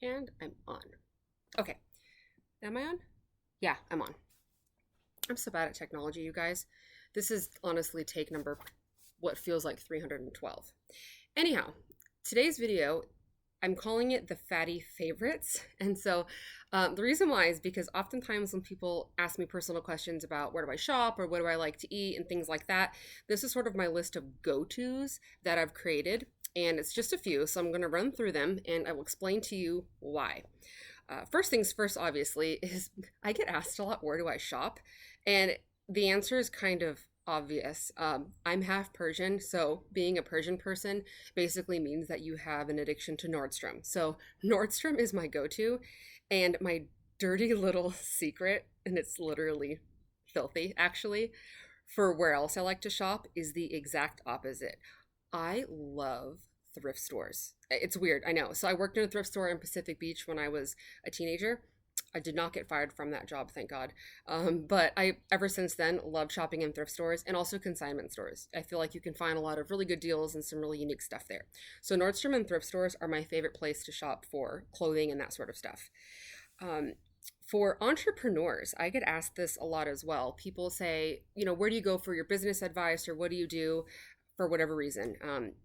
And I'm on. Okay. Am I on? Yeah, I'm on. I'm so bad at technology, you guys. This is honestly take number, what feels like 312. Anyhow, today's video, I'm calling it the fatty favorites. And so the reason why is because oftentimes when people ask me personal questions about where do I shop or what do I like to eat and things like that, this is sort of my list of go-tos that I've created. And it's just a few, so I'm going to run through them and I will explain to you why. First things first, obviously, is I get asked a lot, where do I shop? And the answer is kind of obvious. I'm half Persian, so being a Persian person basically means that you have an addiction to Nordstrom. So Nordstrom is my go-to, and my dirty little secret, and it's literally filthy actually, for where else I like to shop is the exact opposite. I love thrift stores. It's weird, I know. So I worked in a thrift store in Pacific Beach when I was a teenager. I did not get fired from that job, thank God. But I, ever since then, love shopping in thrift stores and also consignment stores. I feel like you can find a lot of really good deals and some really unique stuff there. So Nordstrom and thrift stores are my favorite place to shop for clothing and that sort of stuff. For entrepreneurs, I get asked this a lot as well. People say, where do you go for your business advice or what do you do for whatever reason?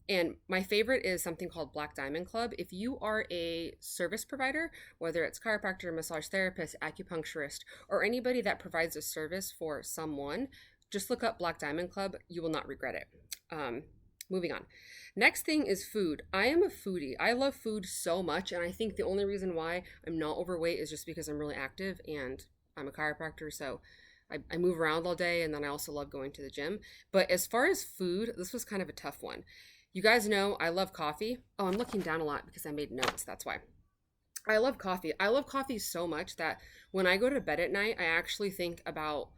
And my favorite is something called Black Diamond Club. If you are a service provider, whether it's chiropractor, massage therapist, acupuncturist, or anybody that provides a service for someone, just look up Black Diamond Club. You will not regret it. Moving on. Next thing is food. I am a foodie. I love food so much, and I think the only reason why I'm not overweight is just because I'm really active and I'm a chiropractor, so I move around all day, and then I also love going to the gym. But as far as food, this was kind of a tough one. You guys know I love coffee. Oh, I'm looking down a lot because I made notes, that's why. I love coffee. I love coffee so much that when I go to bed at night, I actually think about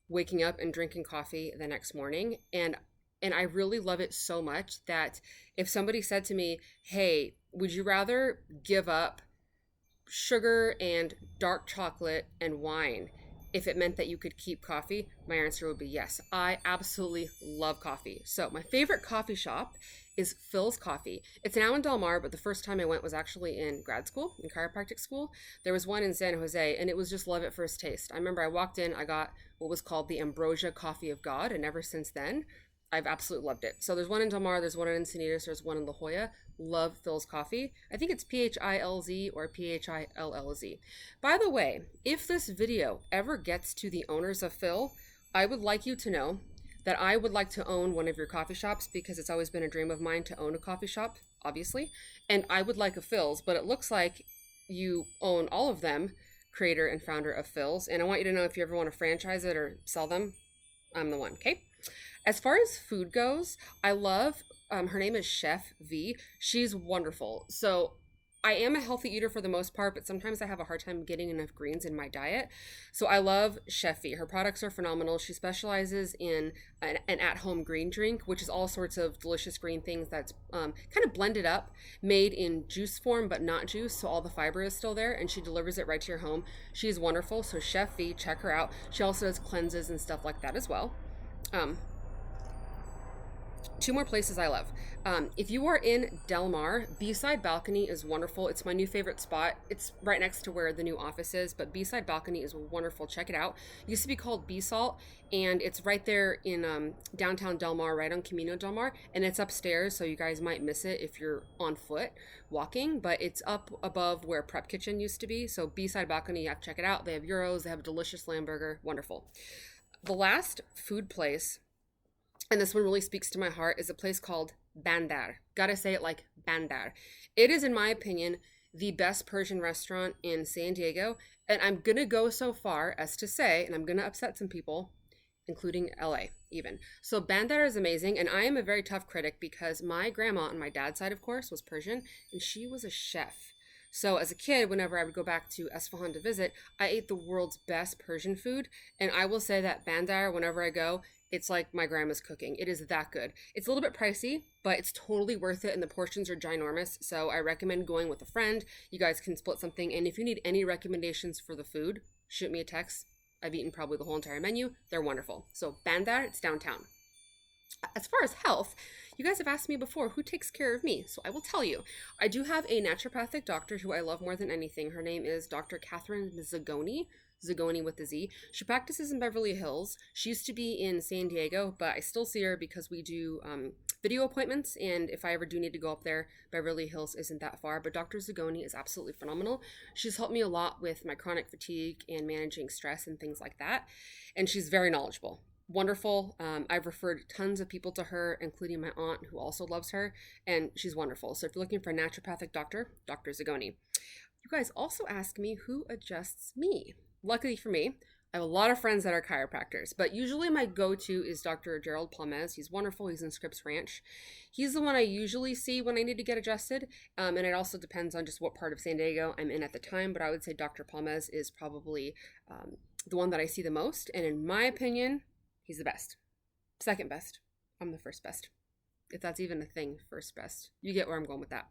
waking up and drinking coffee the next morning. And I really love it so much that if somebody said to me, hey, would you rather give up sugar and dark chocolate and wine if it meant that you could keep coffee, my answer would be yes. I absolutely love coffee. So my favorite coffee shop is Philz Coffee. It's now in Del Mar, but the first time I went was actually in grad school, in chiropractic school. There was one in San Jose, and it was just love at first taste. I remember I walked in, I got what was called the Ambrosia Coffee of God, and ever since then, I've absolutely loved it. So there's one in Del Mar, there's one in Encinitas, there's one in La Jolla. Love Philz Coffee. I think it's Philz or Phillz. By the way, if this video ever gets to the owners of Phil, I would like you to know that I would like to own one of your coffee shops because it's always been a dream of mine to own a coffee shop, obviously. And I would like a Philz, but it looks like you own all of them, creator and founder of Philz. And I want you to know if you ever want to franchise it or sell them, I'm the one, okay? As far as food goes, I love, her name is Chef V. She's wonderful. So I am a healthy eater for the most part, but sometimes I have a hard time getting enough greens in my diet. So I love Chef V. Her products are phenomenal. She specializes in an at-home green drink, which is all sorts of delicious green things that's kind of blended up, made in juice form, but not juice. So all the fiber is still there, and she delivers it right to your home. She's wonderful. So Chef V, check her out. She also does cleanses and stuff like that as well. Two more places I love. If you are in Del Mar, B-Side Balcony is wonderful. It's my new favorite spot. It's right next to where the new office is, but B-Side Balcony is wonderful. Check it out. It used to be called B-Salt, and it's right there in downtown Del Mar, right on Camino Del Mar, and it's upstairs, so you guys might miss it if you're on foot walking, but it's up above where Prep Kitchen used to be, so B-Side Balcony, you have to check it out. They have gyros, they have a delicious lamb burger, wonderful. The last food place, and this one really speaks to my heart, is a place called Bandar. Gotta say it like Bandar. It is, in my opinion, the best Persian restaurant in San Diego, and I'm gonna go so far as to say, and I'm gonna upset some people, including LA even. So Bandar is amazing, and I am a very tough critic because my grandma on my dad's side, of course, was Persian, and she was a chef. So as a kid, whenever I would go back to Esfahan to visit, I ate the world's best Persian food, and I will say that Bandar, whenever I go, it's like my grandma's cooking. It is that good. It's a little bit pricey, but it's totally worth it, and the portions are ginormous, so I recommend going with a friend. You guys can split something, and if you need any recommendations for the food, shoot me a text. I've eaten probably the whole entire menu. They're wonderful. So Bandar, it's downtown. As far as health, you guys have asked me before who takes care of me, so I will tell you. I do have a naturopathic doctor who I love more than anything. Her name is Dr. Catherine Zagoni. Zagoni with the Z. She practices in Beverly Hills. She used to be in San Diego, but I still see her because we do video appointments. And if I ever do need to go up there, Beverly Hills isn't that far. But Dr. Zagoni is absolutely phenomenal. She's helped me a lot with my chronic fatigue and managing stress and things like that. And she's very knowledgeable. Wonderful. I've referred tons of people to her, including my aunt who also loves her, and she's wonderful. So if you're looking for a naturopathic doctor, Dr. Zagoni. You guys also ask me who adjusts me. Luckily for me, I have a lot of friends that are chiropractors, but usually my go-to is Dr. Gerald Palmez. He's wonderful. He's in Scripps Ranch. He's the one I usually see when I need to get adjusted, and it also depends on just what part of San Diego I'm in at the time, but I would say Dr. Palmez is probably the one that I see the most, and in my opinion, he's the best. Second best. I'm the first best. If that's even a thing, first best. You get where I'm going with that.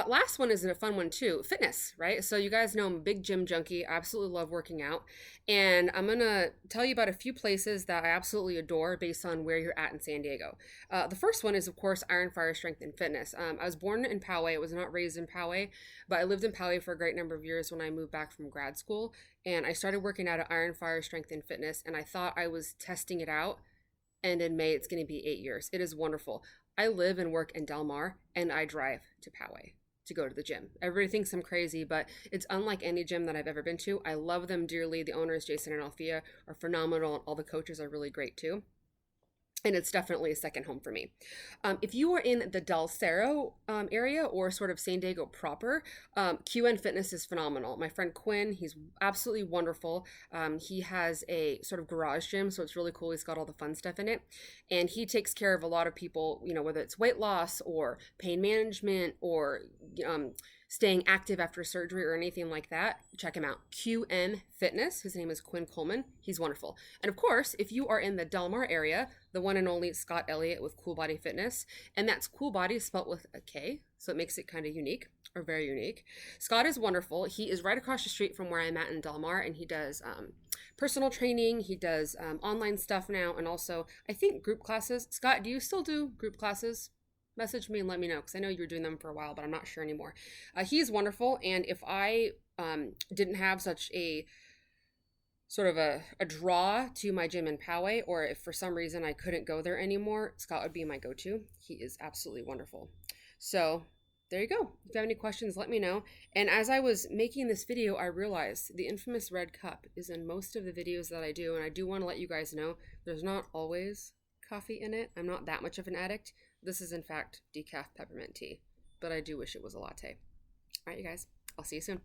Last one is a fun one too. Fitness, right? So you guys know I'm a big gym junkie. I absolutely love working out. And I'm going to tell you about a few places that I absolutely adore based on where you're at in San Diego. The first one is, of course, Iron Fire Strength and Fitness. I was born in Poway. I was not raised in Poway, but I lived in Poway for a great number of years when I moved back from grad school. And I started working out at Iron Fire Strength and Fitness. And I thought I was testing it out. And in May, it's going to be 8 years. It is wonderful. I live and work in Del Mar, and I drive to Poway to go to the gym. Everybody thinks I'm crazy, but it's unlike any gym that I've ever been to. I love them dearly. The owners, Jason and Althea, are phenomenal, and all the coaches are really great too. And it's definitely a second home for me. If you are in the Del Cerro area or sort of San Diego proper, QN Fitness is phenomenal. My friend Quinn, he's absolutely wonderful. He has a sort of garage gym, so it's really cool. He's got all the fun stuff in it. And he takes care of a lot of people, you know, whether it's weight loss or pain management or staying active after surgery or anything like that. Check him out. QN Fitness. His name is Quinn Coleman. He's wonderful. And of course, if you are in the Del Mar area, the one and only Scott Elliott with Cool Body Fitness. And that's Cool Body spelled with a K, so it makes it kind of unique, or very unique. Scott is wonderful. He is right across the street from where I'm at in Del Mar, and he does personal training. He does online stuff now, and also, I think, group classes. Scott, do you still do group classes? Message me and let me know, because I know you were doing them for a while, but I'm not sure anymore. He's wonderful, and if I didn't have such a sort of a draw to my gym in Poway, or if for some reason I couldn't go there anymore, Scott would be my go-to. He is absolutely wonderful. So there you go. If you have any questions, let me know. And as I was making this video, I realized the infamous red cup is in most of the videos that I do, and I do want to let you guys know there's not always coffee in it. I'm not that much of an addict. This is in fact decaf peppermint tea, but I do wish it was a latte. All right, you guys, I'll see you soon.